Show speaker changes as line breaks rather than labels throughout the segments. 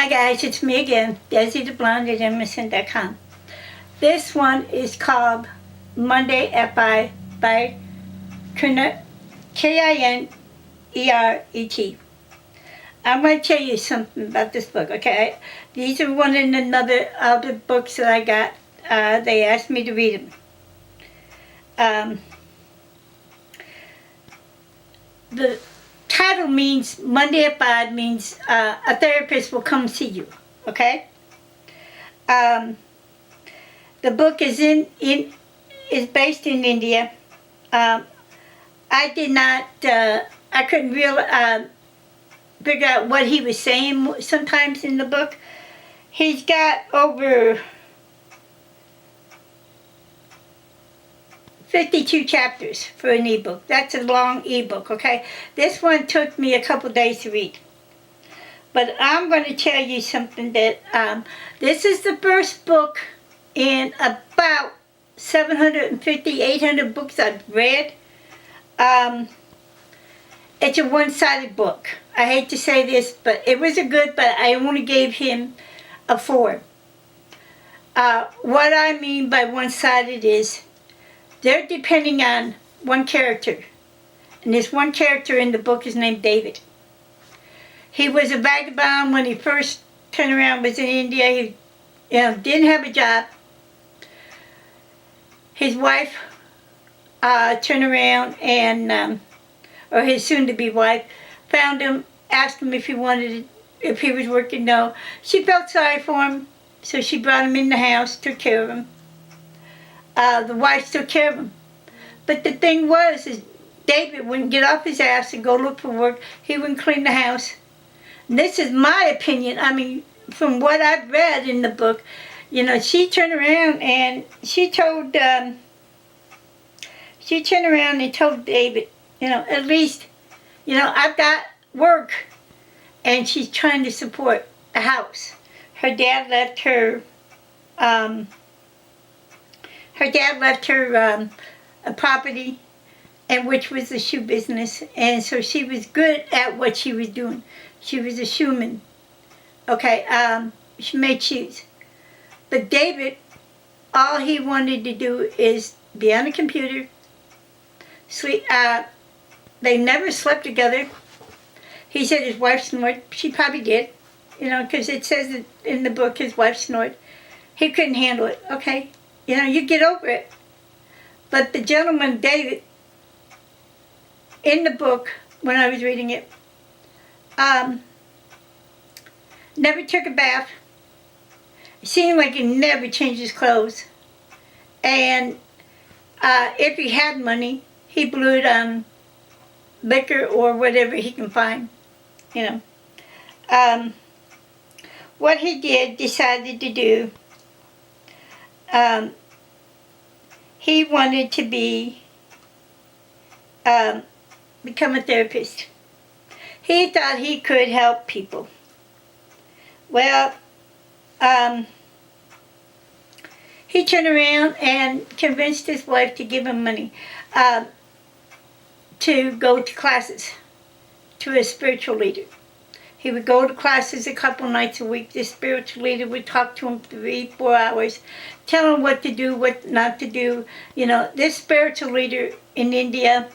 Hi guys, it's me again, Desi the Blonde at MSN.com. This one is called Monday at Five by Kineret. I'm going to tell you something about this book, okay? These are one and another other books that I got. They asked me to read them. The title means Monday at 5 means a therapist will come see you, okay? The book is is based in India. I did not, I couldn't really figure out what he was saying sometimes in the book. He's got over 52 chapters for an ebook. That's a long ebook, okay? This one took me a couple days to read. But I'm going to tell you something that this is the first book in about 750, 800 books I've read. It's a one-sided book. I hate to say this, but it was a good, but I only gave him a 4. What I mean by one-sided is they're depending on one character. And this one character in the book is named David. He was a vagabond when he first turned around, was in India. He didn't have a job. His wife turned around and, or his soon-to-be wife, found him, asked him if he was working. No. She felt sorry for him, so she brought him in the house, took care of him. The wife took care of him. But the thing was, is David wouldn't get off his ass and go look for work. He wouldn't clean the house. And this is my opinion. I mean, from what I've read in the book, she turned around and she told David, at least, I've got work. And she's trying to support a house. Her dad left her, a property, and which was the shoe business. And so she was good at what she was doing. She was a shoeman. Okay, she made shoes. But David, all he wanted to do is be on a computer, sleep. They never slept together. He said his wife snored. She probably did, because it says in the book his wife snored. He couldn't handle it. Okay, you get over it. But the gentleman, David, in the book, when I was reading it, never took a bath. It seemed like he never changed his clothes. And if he had money, he blew it on liquor or whatever he can find, What he decided to do, he wanted to become a therapist. He thought he could help people. Well, he turned around and convinced his wife to give him money to go to classes, to a spiritual leader. He would go to classes a couple nights a week. The spiritual leader would talk to him 3-4 hours, tell him what to do, what not to do. This spiritual leader in India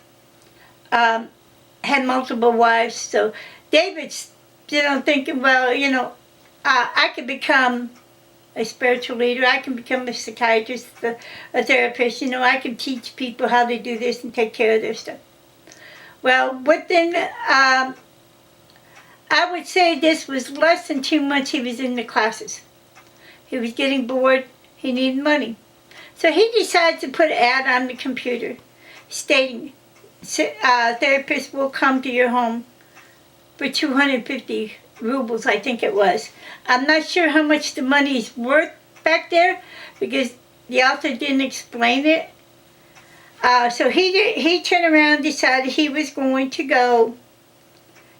had multiple wives. So David's, thinking, well, I could become a spiritual leader. I can become a psychiatrist, a therapist. I can teach people how to do this and take care of their stuff. Well, within, I would say this was less than 2 months he was in the classes. He was getting bored. He needed money. So he decided to put an ad on the computer stating, therapists will come to your home for 250 rubles, I think it was. I'm not sure how much the money is worth back there because the author didn't explain it. So he turned around, decided he was going to go.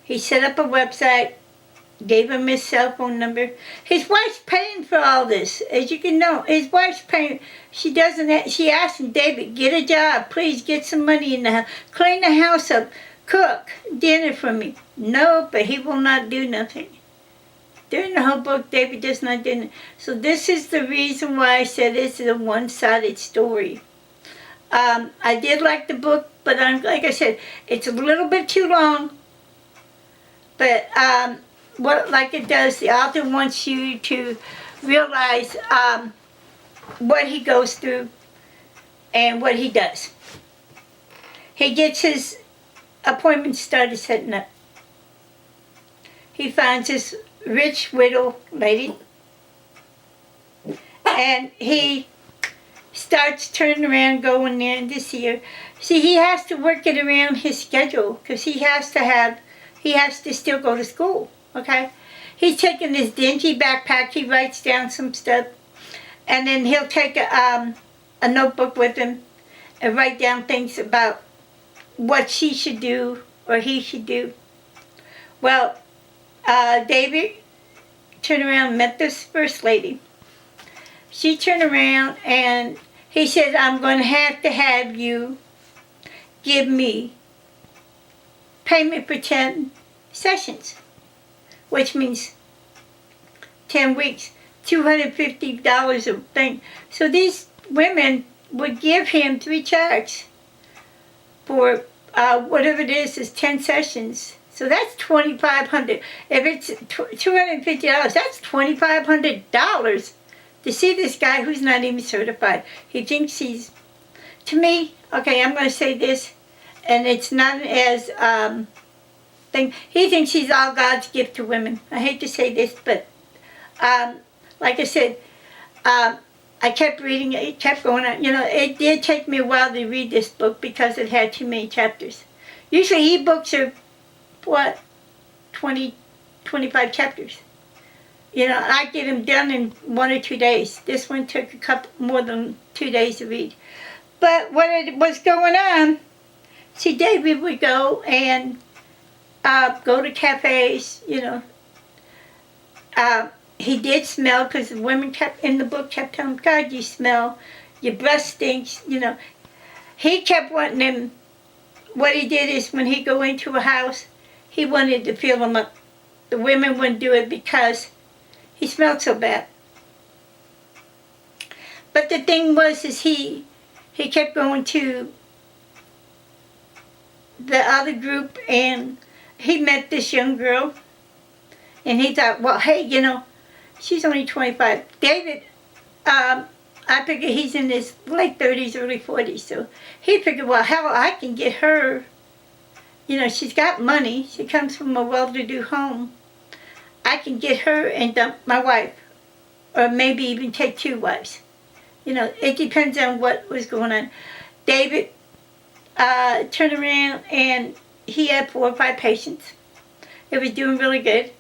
He set up a website, gave him his cell phone number. His wife's paying for all this, as you can know. His wife's paying. She asked him, David, get a job. Please get some money in the house. Clean the house up. Cook dinner for me. No, but he will not do nothing. During the whole book, David does not didn't. So this is the reason why I said this is a one-sided story. I did like the book, but like I said, it's a little bit too long. But what like it does, the author wants you to realize what he goes through and what he does. He gets his appointment started setting up. He finds this rich widow lady, and he starts turning around, going there to see her. See, he has to work it around his schedule because he has to still go to school. Okay, he's taking this dingy backpack. He writes down some stuff, and then he'll take a notebook with him and write down things about what she should do or he should do. Well, David turned around and met this first lady. She turned around and he said, I'm going to have you give me payment for 10 sessions, which means 10 weeks, $250 a thing. So these women would give him 3 checks for whatever it is 10 sessions. So that's $2,500. If it's $250, that's $2,500 to see this guy who's not even certified. He thinks he's, to me, okay, I'm going to say this, and it's not as thing. He thinks he's all God's gift to women. I hate to say this, but like I said, I kept reading it. It kept going on. You know, it did take me a while to read this book because it had too many chapters. Usually e-books are, 20, 25 chapters. You know, I get them done in 1 or 2 days. This one took a couple more than 2 days to read. But what was going on, see, David would go and go to cafes, you know. He did smell, because the women kept in the book kept telling him, God, you smell, your breath stinks, you know. He kept wanting them. What he did is when he go into a house, he wanted to fill them up. The women wouldn't do it because he smelled so bad. But the thing was, is he kept going to the other group, and he met this young girl, and he thought, well, hey, you know, she's only 25. David, I figure he's in his late 30s, early 40s, so he figured, well, hell, I can get her. You know, she's got money. She comes from a well-to-do home. I can get her and dump my wife, or maybe even take 2 wives. You know, it depends on what was going on. David turned around and he had 4 or 5 patients. It was doing really good.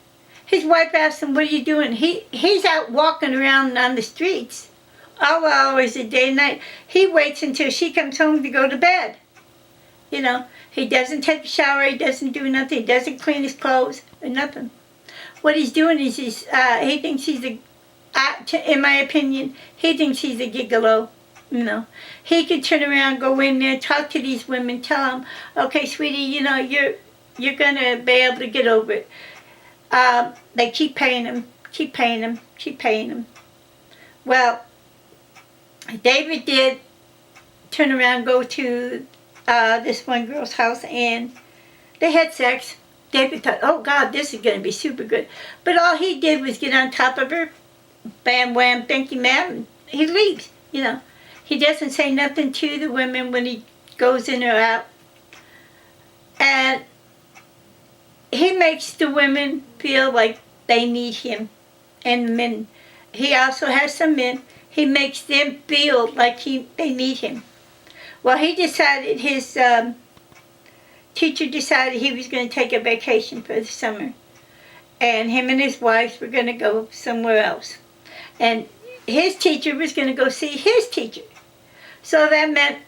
His wife asked him, what are you doing? He's out walking around on the streets all hours of day and night. He waits until she comes home to go to bed. You know, he doesn't take a shower, he doesn't do nothing, he doesn't clean his clothes, or nothing. What he's doing is he thinks he's in my opinion, he thinks he's a gigolo. You know, he could turn around, go in there, talk to these women, tell them, okay, sweetie, you know, you're gonna be able to get over it. They keep paying him. Well, David did turn around, go to this one girl's house, and they had sex. David thought, oh God, this is going to be super good. But all he did was get on top of her, bam, wham, thank you, ma'am, and he leaves, you know. He doesn't say nothing to the women when he goes in or out. And he makes the women feel like they need him. And the men. He also has some men. He makes them feel like they need him. Well, he decided, his teacher decided he was going to take a vacation for the summer. And him and his wife were going to go somewhere else. And his teacher was going to go see his teacher. So that meant,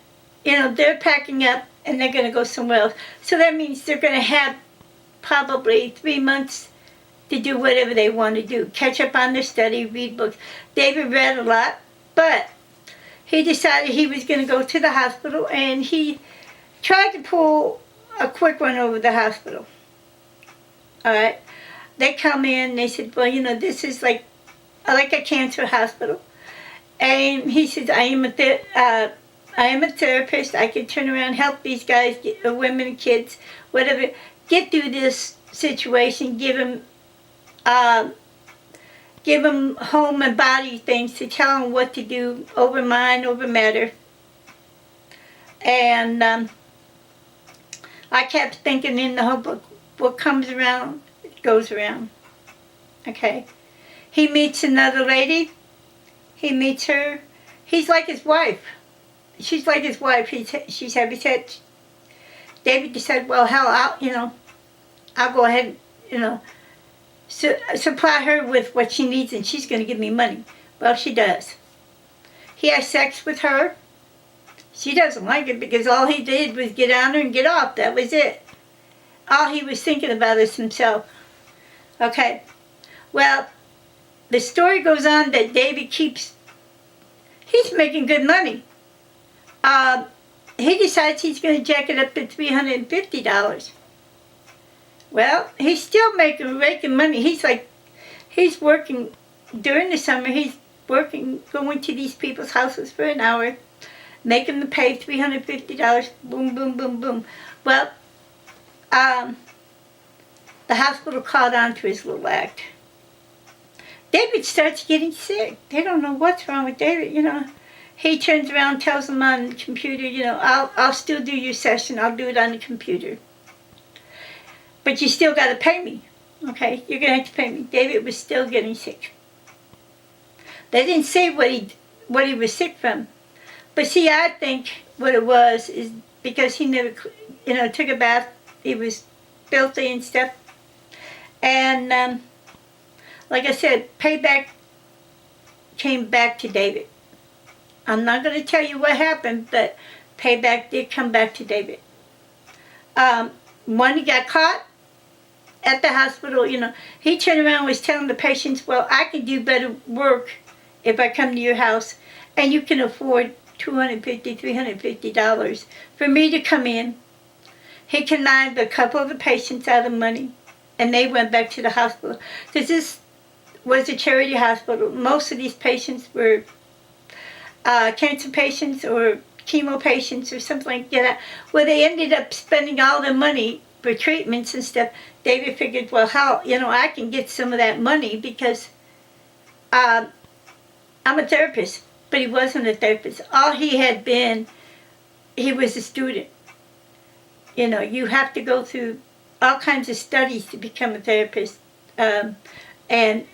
you know, they're packing up and they're going to go somewhere else. So that means they're going to have probably 3 months to do whatever they want to do. Catch up on their study, read books. David read a lot, but he decided he was going to go to the hospital, and he tried to pull a quick one over the hospital. All right. they come in, they said, well, this is like a cancer hospital. And he says, I am a therapist. I can turn around and help these guys, get the women and kids, whatever, get through this situation, give them home and body things to tell them what to do over mind, over matter. And I kept thinking in the whole book, what comes around, it goes around. Okay. He meets another lady. He meets her. He's like his wife. She's like his wife. She's heavy set. David decided, well, hell, I'll go ahead, supply her with what she needs, and she's going to give me money. Well, she does. He has sex with her. She doesn't like it because all he did was get on her and get off. That was it. All he was thinking about is himself. Okay. Well, the story goes on that David he's making good money. He decides he's going to jack it up to $350. Well, he's still making money. He's working during the summer. He's working, going to these people's houses for an hour, making them pay $350. Boom, boom, boom, boom. Well, the hospital caught on to his little act. David starts getting sick. They don't know what's wrong with David, He turns around, tells them on the computer, I'll still do your session. I'll do it on the computer. But you still got to pay me. Okay? You're going to have to pay me. David was still getting sick. They didn't say what he was sick from. But see, I think what it was is because he never, took a bath. He was filthy and stuff. And, like I said, payback came back to David. I'm not going to tell you what happened, but payback did come back to David. When he got caught at the hospital, he turned around and was telling the patients, well, I can do better work if I come to your house, and you can afford $250, $350 for me to come in. He connived a couple of the patients out of money, and they went back to the hospital. Because this was a charity hospital. Most of these patients were cancer patients or chemo patients or something like that. Well, they ended up spending all their money for treatments and stuff. David figured, well, how, I can get some of that money because I'm a therapist. But he wasn't a therapist. All he had been, he was a student. You have to go through all kinds of studies to become a therapist. And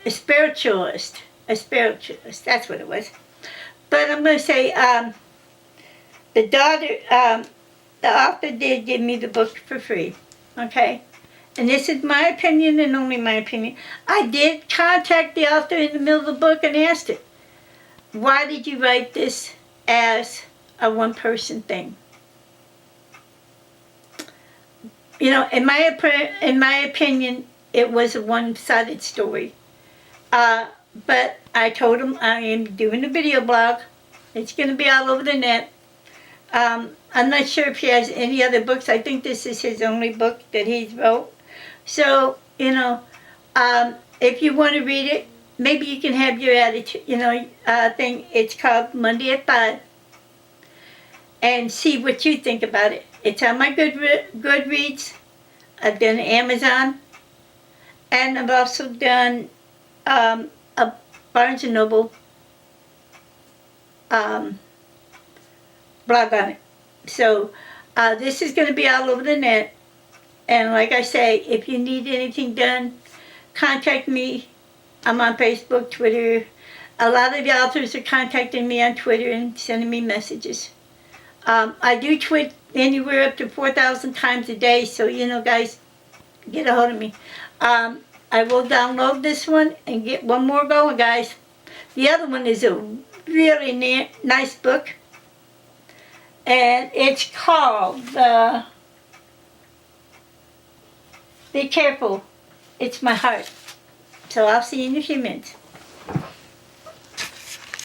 a spiritualist, that's what it was. But I'm going to say, the author did give me the book for free, okay? And this is my opinion and only my opinion. I did contact the author in the middle of the book and asked her, why did you write this as a one-person thing? In my opinion, it was a one-sided story. But I told him I am doing a video blog. It's going to be all over the net. I'm not sure if he has any other books. I think this is his only book that he's wrote. So, if you want to read it, maybe you can have your attitude, thing. It's called Monday at 5. And see what you think about it. It's on my Goodreads. I've done Amazon. And I've also done a Barnes & Noble blog on it. So this is going to be all over the net. And like I say, if you need anything done, contact me. I'm on Facebook, Twitter. A lot of the authors are contacting me on Twitter and sending me messages. I do tweet anywhere up to 4,000 times a day, so guys, get a hold of me. I will download this one and get one more going, guys. The other one is a really nice book, and it's called Be Careful, It's My Heart. So I'll see you in a few minutes.